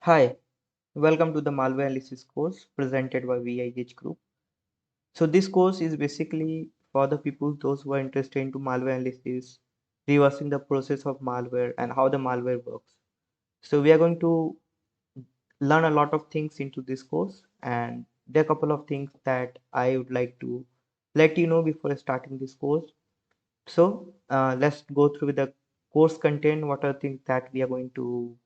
Hi, welcome to the Malware Analysis course presented by VIEH Group. So this course is basically for the people, those who are interested into malware analysis, reversing the process of malware and how the malware works. So we are going to learn a lot of things into this course, and there are a couple of things that I would like to let you know before starting this course. So let's go through the course content. What are things that we are going to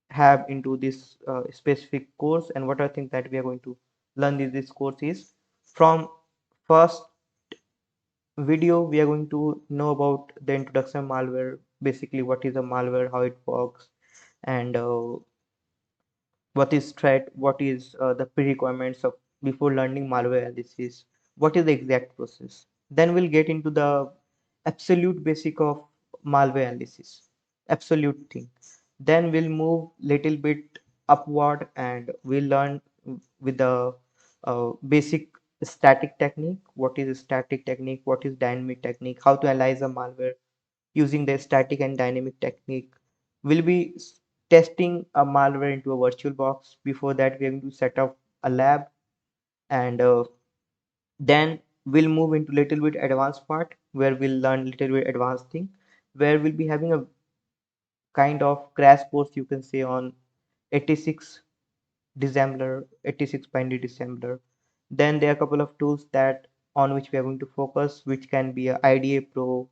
have into this specific course, and what I think that we are going to learn in this course is from first video we are going to know about the introduction malware, basically what is a malware, how it works, and what is threat, what is the pre-requirements of before learning malware analysis, what is the exact process. Then we'll get into the absolute basic of malware analysis, absolute thing. Then we'll move little bit upward and we'll learn with the basic static technique, what is a static technique, what is dynamic technique, how to analyze a malware using the static and dynamic technique. We'll be testing a malware into a virtual box. Before that, we're going to set up a lab, and then we'll move into little bit advanced part where we'll learn little bit advanced thing, where we'll be having a kind of crash course, you can say, on 86 dissembler, 86 binary dissembler. Then there are a couple of tools that on which we are going to focus, which can be a IDA Pro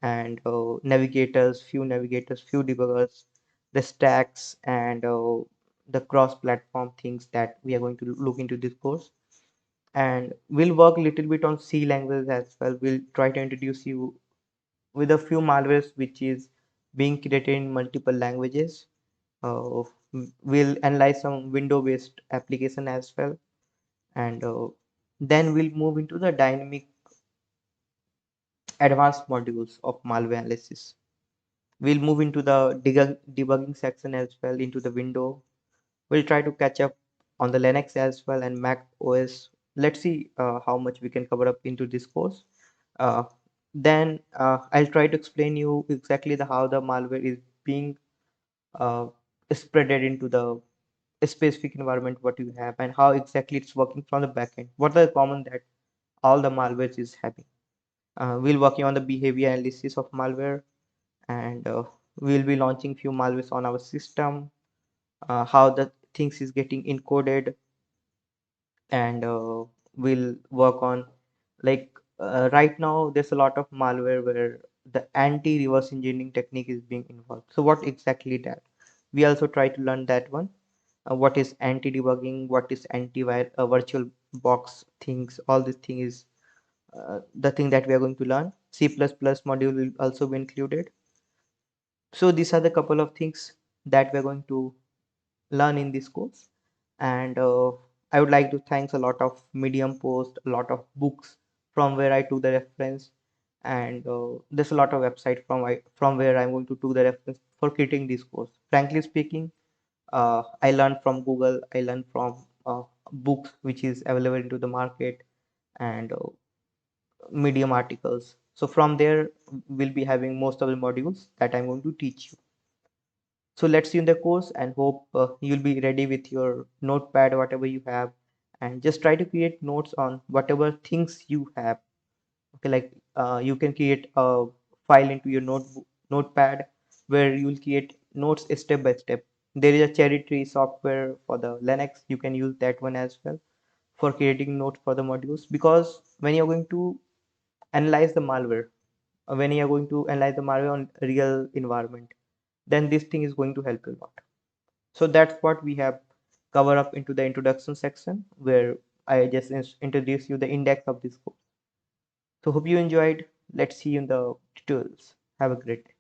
and navigators, few debuggers, the stacks, and the cross-platform things that we are going to look into this course. And we'll work a little bit on C language as well. We'll try to introduce you with a few malwares which is being created in multiple languages. Uh, we'll analyze some window-based application as well, and then we'll move into the dynamic advanced modules of malware analysis. We'll move into the debugging section as well into the window. We'll try to catch up on the Linux as well and Mac OS. Let's see how much we can cover up into this course. Then I'll try to explain you exactly how the malware is being uh, spreaded into the specific environment what you have, and how exactly it's working from the backend. What are the common that all the malwares is having. We'll working on the behavior analysis of malware, and we'll be launching few malwares on our system, how the things is getting encoded, and we'll work on, like, right now there's a lot of malware where the anti-reverse engineering technique is being involved. So what exactly that, we also try to learn that one. What is anti-debugging, what is virtual box things, all these things is the thing that we are going to learn. C++ module will also be included. So these are the couple of things that we're going to learn in this course. And I would like to thanks a lot of Medium post, a lot of books from where I took the reference, and there's a lot of website from where I'm going to do the reference for creating this course. Frankly speaking, I learned from Google, I learned from books which is available into the market, and Medium articles. So from there we'll be having most of the modules that I'm going to teach you. So let's see in the course, and hope you'll be ready with your notepad, whatever you have, and just try to create notes on whatever things you have. Okay, like you can create a file into your notepad where you will create notes step by step. There is a cherry tree software for the Linux. You can use that one as well for creating notes for the modules, because when you're going to analyze the malware, when you are going to analyze the malware on real environment, then this thing is going to help you a lot. So that's what we have covered up into the introduction section, where I just introduce you the index of this course. So hope you enjoyed. Let's see you in the tutorials. Have a great day.